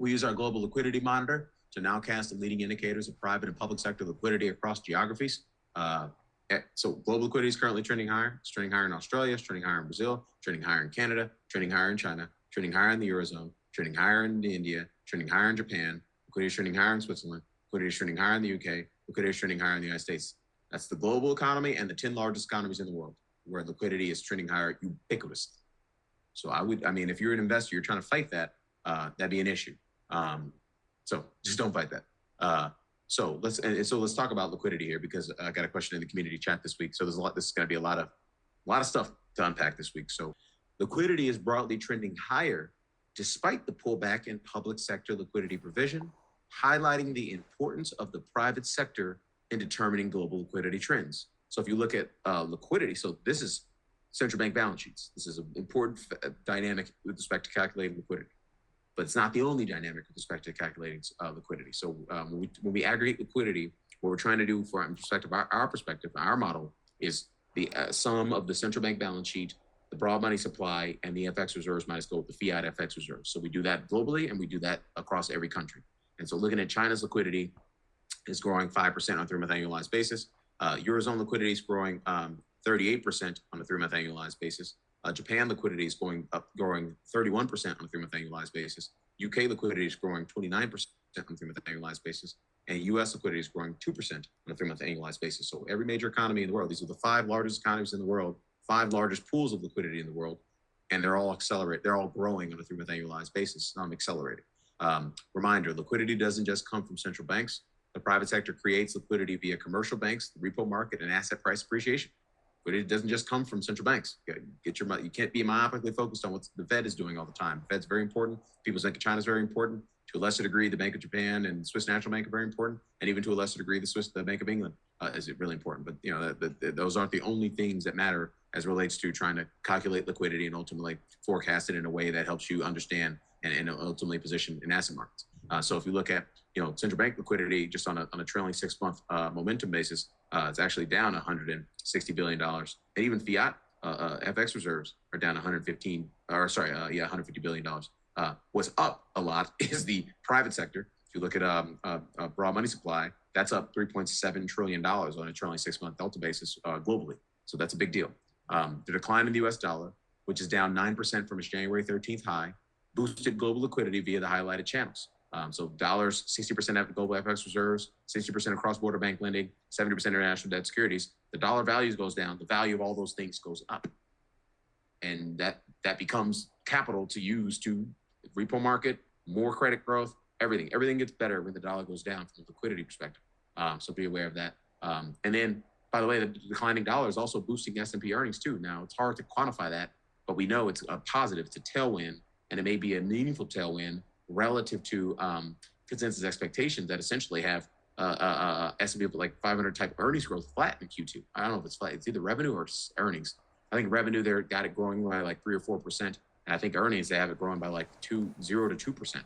We use our global liquidity monitor to nowcast the leading indicators of private and public sector liquidity across geographies. So global liquidity is currently trending higher. It's trending higher in Australia, it's trending higher in Brazil, trending higher in Canada, trending higher in China, trending higher in the Eurozone, trending higher in India, trending higher in Japan. Liquidity is trending higher in Switzerland. Liquidity is trending higher in the UK. Liquidity is trending higher in the United States. That's the global economy and the 10 largest economies in the world, where liquidity is trending higher ubiquitously. So if you're an investor, you're trying to fight that, that'd be an issue. So just don't fight that. So let's talk about liquidity here, because I got a question in the community chat this week. So this is going to be a lot of stuff to unpack this week. So liquidity is broadly trending higher despite the pullback in public sector liquidity provision, highlighting the importance of the private sector in determining global liquidity trends. So if you look at liquidity, so this is central bank balance sheets. This is an important dynamic with respect to calculating liquidity, but it's not the only dynamic with respect to calculating liquidity. So when we aggregate liquidity, what we're trying to do from our perspective, our model is the sum of the central bank balance sheet, the broad money supply, and the FX reserves minus the fiat FX reserves. So we do that globally, and we do that across every country. And so looking at China's liquidity is growing 5% on a 3-month annualized basis. Eurozone liquidity is growing 38% on a 3-month annualized basis. Japan liquidity is growing 31% on a 3-month annualized basis. UK liquidity is growing 29% on a 3-month annualized basis. And US liquidity is growing 2% on a 3-month annualized basis. So every major economy in the world, these are the 5 largest economies in the world, 5 largest pools of liquidity in the world, and they're all growing on a 3-month annualized basis, accelerating. Reminder, liquidity doesn't just come from central banks. The private sector creates liquidity via commercial banks, the repo market, and asset price appreciation. But it doesn't just come from central banks. You can't be myopically focused on what the Fed is doing all the time. The Fed's very important. People's Bank of China is very important. To a lesser degree, the Bank of Japan and Swiss National Bank are very important. And even to a lesser degree, the Bank of England is really important. But those aren't the only things that matter as relates to trying to calculate liquidity and ultimately forecast it in a way that helps you understand and ultimately position in asset markets. So if you look at central bank liquidity just on a trailing 6-month momentum basis, it's actually down $160 billion. And even fiat FX reserves are down $150 billion. What's up a lot is the private sector. If you look at broad money supply, that's up $3.7 trillion on a trailing 6-month delta basis globally. So that's a big deal. The decline in the US dollar, which is down 9% from its January 13th high, boosted global liquidity via the highlighted channels. So dollars, 60% of global FX reserves, 60% of cross-border bank lending, 70% international debt securities. The dollar value goes down. The value of all those things goes up. And that becomes capital to use to repo market, more credit growth, everything. Everything gets better when the dollar goes down from a liquidity perspective. So be aware of that. And then, by the way, the declining dollar is also boosting S&P earnings too. Now, it's hard to quantify that, but we know it's a positive. It's a tailwind, and it may be a meaningful tailwind relative to consensus expectations that essentially have S&P like 500 type earnings growth flat in Q2. I don't know if it's flat. It's either revenue or earnings. I think revenue there got it growing by like 3 or 4%, and I think earnings they have it growing by like 0 to 2%.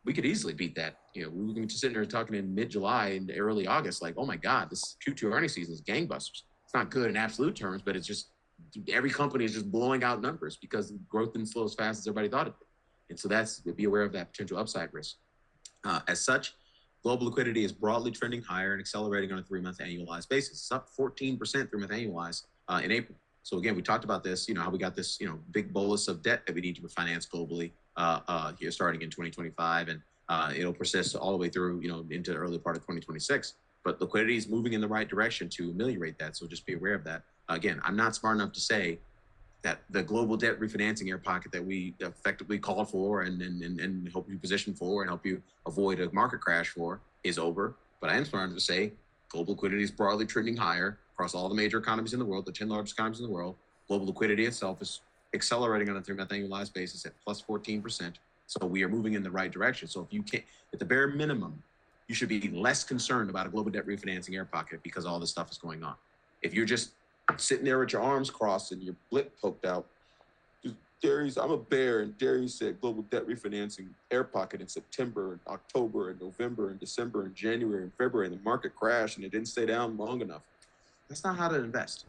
We could easily beat that. We can just sit there talking in mid-July and early August, like, oh my God, this Q2 earnings season is gangbusters. It's not good in absolute terms, but it's just every company is just blowing out numbers because growth didn't slow as fast as everybody thought it would. And so be aware of that potential upside risk. As such, global liquidity is broadly trending higher and accelerating on a 3-month annualized basis. It's up 14% 3-month annualized in April. So again, we talked about this, how we got this, big bolus of debt that we need to refinance globally here starting in 2025. And it'll persist all the way through, into the early part of 2026. But liquidity is moving in the right direction to ameliorate that. So just be aware of that. Again, I'm not smart enough to say that the global debt refinancing air pocket that we effectively called for and help you position for and help you avoid a market crash for is over. But I am smart enough to say global liquidity is broadly trending higher across all the major economies in the world, the 10 largest economies in the world. Global liquidity itself is accelerating on a 3-month annualized basis at plus 14%. So we are moving in the right direction. So if you can't, at the bare minimum, you should be less concerned about a global debt refinancing air pocket because all this stuff is going on. If you're just sitting there with your arms crossed and your blip poked out, Darius, I'm a bear, and Darius said global debt refinancing air pocket in September and October and November and December and January and February, and the market crashed and it didn't stay down long enough. That's not how to invest.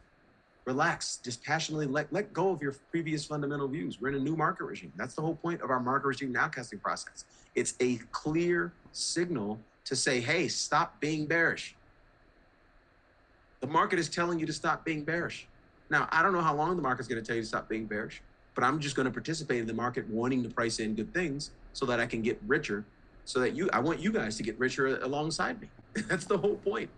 relax, just passionately let go of your previous fundamental views. We're in a new market regime. That's the whole point of our market regime nowcasting process. It's a clear signal to say, hey, stop being bearish. The market is telling you to stop being bearish. Now, I don't know how long the market's going to tell you to stop being bearish, but I'm just going to participate in the market wanting to price in good things so that I can get richer, so that I want you guys to get richer alongside me. That's the whole point.